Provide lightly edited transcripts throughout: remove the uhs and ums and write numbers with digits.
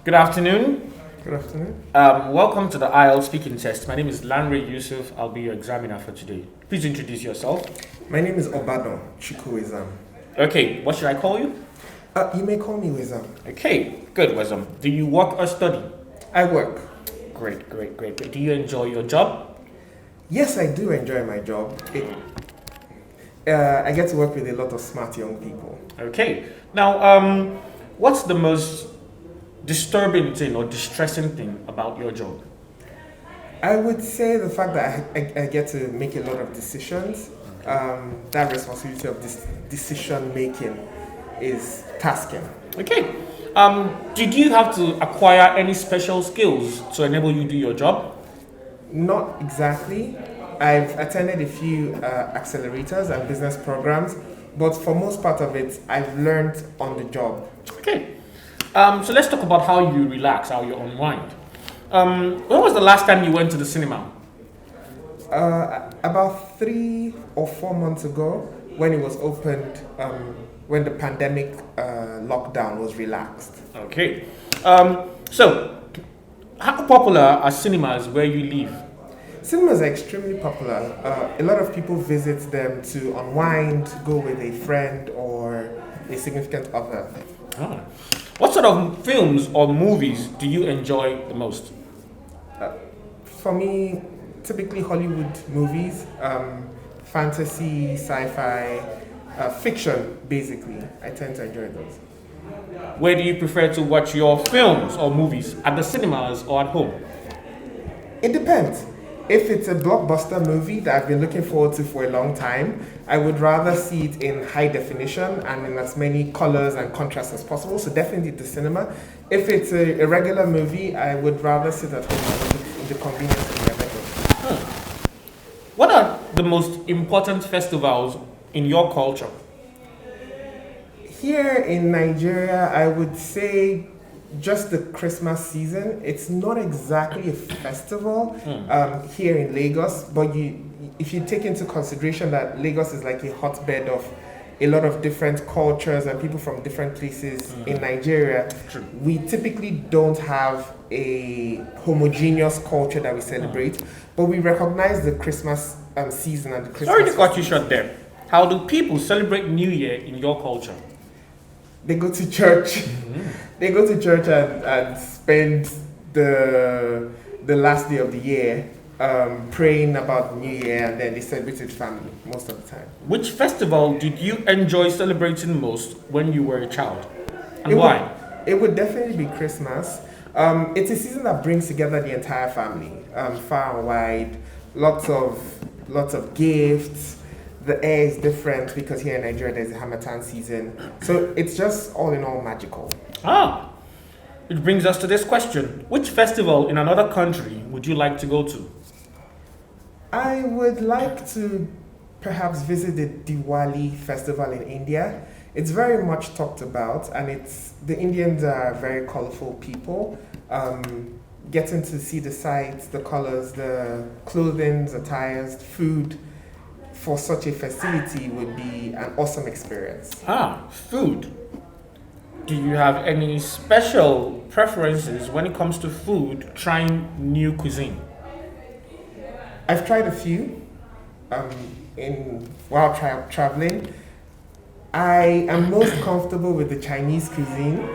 Good afternoon. Good afternoon. Welcome to the IELTS speaking test. My name is Lanre Yusuf. I'll be your examiner for today. Please introduce yourself. My name is Obado Chukwuezam. Okay, what should I call you? You may call me Wezam. Okay, good, Wezam. Do you work or study? I work. Great. Do you enjoy your job? Yes, I do enjoy my job. I get to work with a lot of smart young people. Okay. Now, what's the most disturbing thing or distressing thing about your job? I would say the fact that I get to make a lot of decisions. That responsibility of this decision making is tasking. Okay. Did you have to acquire any special skills to enable you to do your job? Not exactly. I've attended a few accelerators and business programs, but for most part of it, I've learned on the job. Okay. So let's talk about how you relax, how you unwind. When was the last time you went to the cinema? About 3 or 4 months ago, when it was opened, when the pandemic lockdown was relaxed. Okay. So, how popular are cinemas where you live? Cinemas are extremely popular. A lot of people visit them to unwind, go with a friend or a significant other. Ah. What sort of films or movies do you enjoy the most? For me, typically Hollywood movies, fantasy, sci-fi, fiction, basically. I tend to enjoy those. Where do you prefer to watch your films or movies? At the cinemas or at home? It depends. If it's a blockbuster movie that I've been looking forward to for a long time, I would rather see it in high definition and in as many colors and contrasts as possible. So definitely the cinema. If it's a regular movie, I would rather sit at home and watch it in the convenience of my bedroom. What are the most important festivals in your culture? Here in Nigeria, I would say just the Christmas season. It's not exactly a festival here in Lagos, but if you take into consideration that Lagos is like a hotbed of a lot of different cultures and people from different places in Nigeria, we typically don't have a homogeneous culture that we celebrate, but we recognize the Christmas season and the Christmas. Sorry to cut you short there. How do people celebrate New Year in your culture? They go to church. They go to church and spend the last day of the year praying about New Year, and then they celebrate with family most of the time. Which festival did you enjoy celebrating most when you were a child? And why? It would definitely be Christmas. It's a season that brings together the entire family, far and wide. Lots of gifts. The air is different because here in Nigeria there's a Harmattan season. So it's just all in all magical. Which brings us to this question. Which festival in another country would you like to go to? I would like to perhaps visit the Diwali festival in India. It's very much talked about, and the Indians are very colorful people. Getting to see the sights, the colors, the clothing, attires, food for such a festivity would be an awesome experience. Food. Do you have any special preferences when it comes to food, trying new cuisine? I've tried a few while traveling. I am most comfortable with the Chinese cuisine.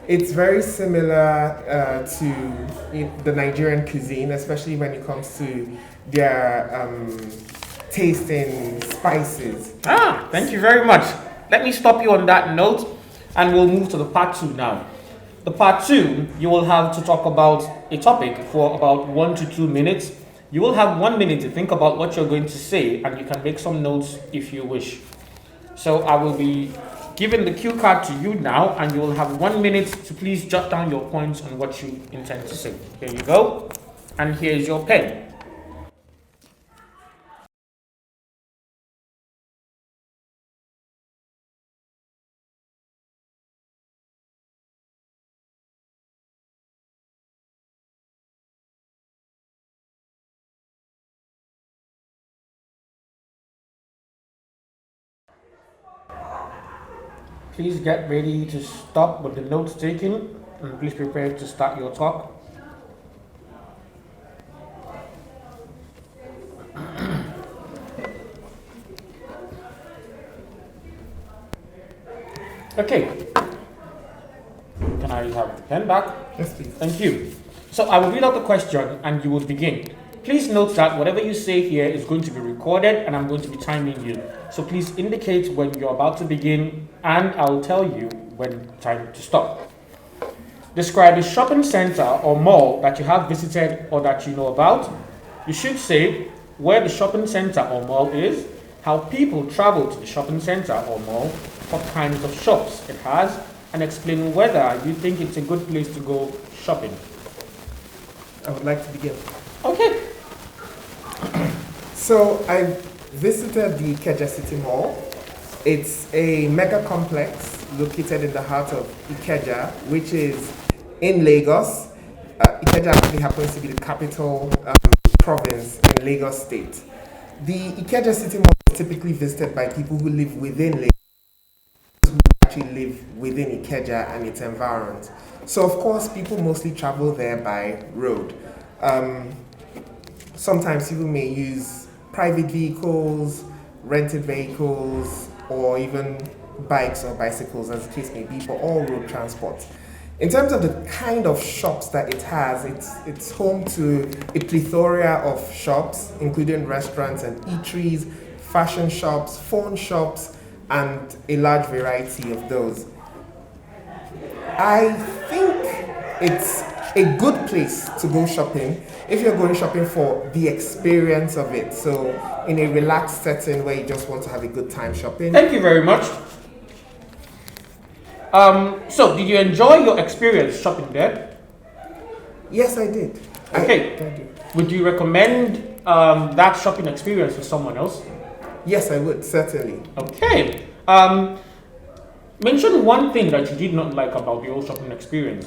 It's very similar to the Nigerian cuisine, especially when it comes to their taste in spices. Thank you very much. Let me stop you on that note and we'll move to the part 2 now. The part 2, you will have to talk about a topic for about 1 to 2 minutes. You will have 1 minute to think about what you're going to say, and you can make some notes if you wish. So I will be giving the cue card to you now, and you will have 1 minute to please jot down your points on what you intend to say. Here you go, and here's your pen. Please get ready to stop with the notes taking. And please prepare to start your talk. Okay. Can I have the pen back? Yes, please. Thank you. So I will read out the question and you will begin. Please note that whatever you say here is going to be recorded and I'm going to be timing you. So please indicate when you're about to begin and I'll tell you when time to stop. Describe a shopping center or mall that you have visited or that you know about. You should say where the shopping center or mall is, how people travel to the shopping center or mall, what kinds of shops it has, and explain whether you think it's a good place to go shopping. I would like to begin. Okay. So I visited the Ikeja City Mall. It's a mega complex located in the heart of Ikeja, which is in Lagos. Ikeja actually happens to be the capital province in Lagos State. The Ikeja City Mall is typically visited by people who live within Lagos, who actually live within Ikeja and its environs. So of course, people mostly travel there by road. Sometimes people may use private vehicles, rented vehicles, or even bikes or bicycles, as the case may be, for all road transport. In terms of the kind of shops that it has, it's home to a plethora of shops, including restaurants and eateries, fashion shops, phone shops, and a large variety of those. I think it's a good place to go shopping if you're going shopping for the experience of it. So in a relaxed setting where you just want to have a good time shopping. Thank you very much. So did you enjoy your experience shopping there? Yes, I did. Okay. I did. Would you recommend that shopping experience to someone else? Yes, I would, certainly. Okay. Mention one thing that you did not like about the whole shopping experience.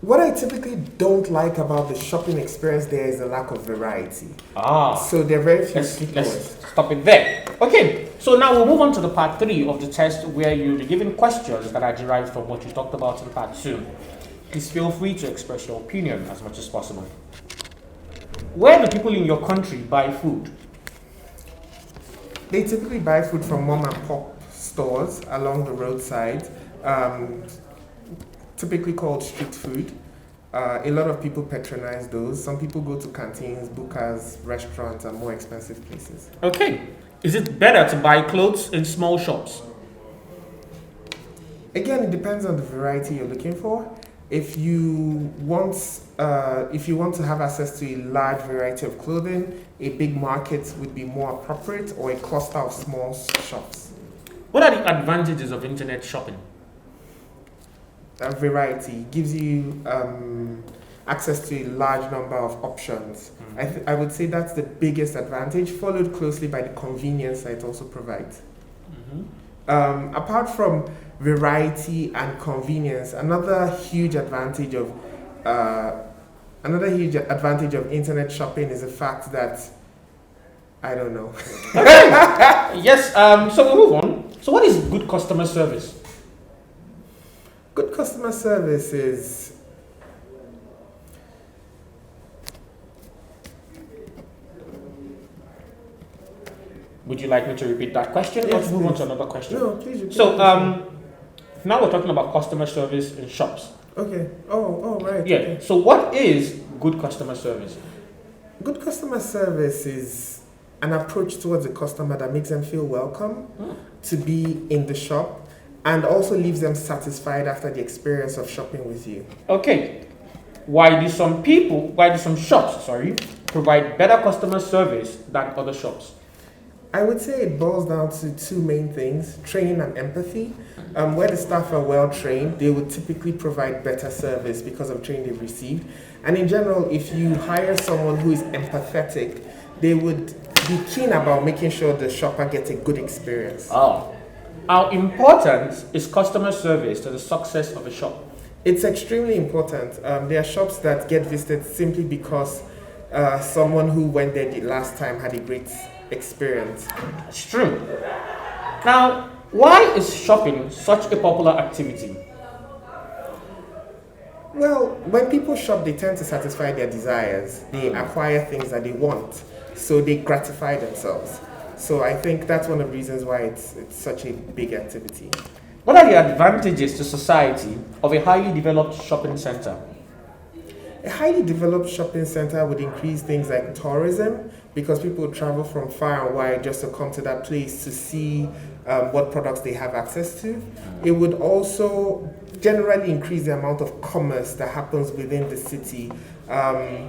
What I typically don't like about the shopping experience there is a lack of variety. Ah. So there are very few Let's people. stop it there. Okay, so now we'll move on to the part 3 of the test where you'll be given questions that are derived from what you talked about in part 2. Please feel free to express your opinion as much as possible. Where do people in your country buy food? They typically buy food from mom and pop stores along the roadside, typically called street food. A lot of people patronize those. Some people go to canteens, bukas, restaurants, and more expensive places. Okay, is it better to buy clothes in small shops? Again, it depends on the variety you're looking for. If you want to have access to a large variety of clothing, a big market would be more appropriate, or a cluster of small shops. What are the advantages of internet shopping? Variety gives you access to a large number of options. I would say that's the biggest advantage, followed closely by the convenience that it also provides. Apart from variety and convenience, another huge advantage of internet shopping is the fact that I don't know. Yes. So we'll move on. So what is good customer service? Good customer service is Would you like me to repeat that question, or Yes, to move on please. to another question? No, please repeat So the question. now we're talking about customer service in shops. Okay. Oh, right. Yeah. Okay. So what is good customer service? Good customer service is an approach towards a customer that makes them feel welcome to be in the shop, and also leaves them satisfied after the experience of shopping with you. Okay. Why do some shops, provide better customer service than other shops? I would say it boils down to two main things: training and empathy. Where the staff are well trained, they would typically provide better service because of training they've received. And in general, if you hire someone who is empathetic, they would be keen about making sure the shopper gets a good experience. Oh. How important is customer service to the success of a shop? It's extremely important. There are shops that get visited simply because someone who went there the last time had a great experience. It's true. Now, why is shopping such a popular activity? Well, when people shop, they tend to satisfy their desires. They acquire things that they want, so they gratify themselves. So I think that's one of the reasons why it's such a big activity. What are the advantages to society of a highly developed shopping center? A highly developed shopping center would increase things like tourism because people travel from far and wide just to come to that place to see what products they have access to. It would also generally increase the amount of commerce that happens within the city.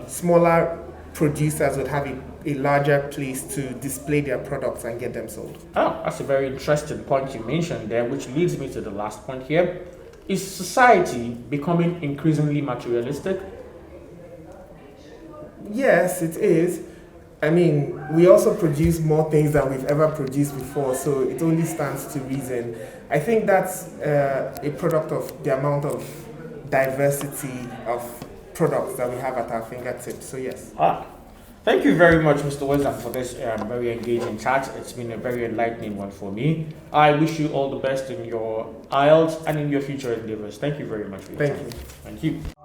Smaller producers would have a larger place to display their products and get them sold. Oh, that's a very interesting point you mentioned there, which leads me to the last point here. Is society becoming increasingly materialistic? Yes, it is. I mean, we also produce more things than we've ever produced before, so it only stands to reason. I think that's a product of the amount of diversity of products that we have at our fingertips, so yes. Thank you very much, Mr. Wesam, for this very engaging chat. It's been a very enlightening one for me. I wish you all the best in your IELTS and in your future endeavors. Thank you very much for your time. Thank you. Thank you.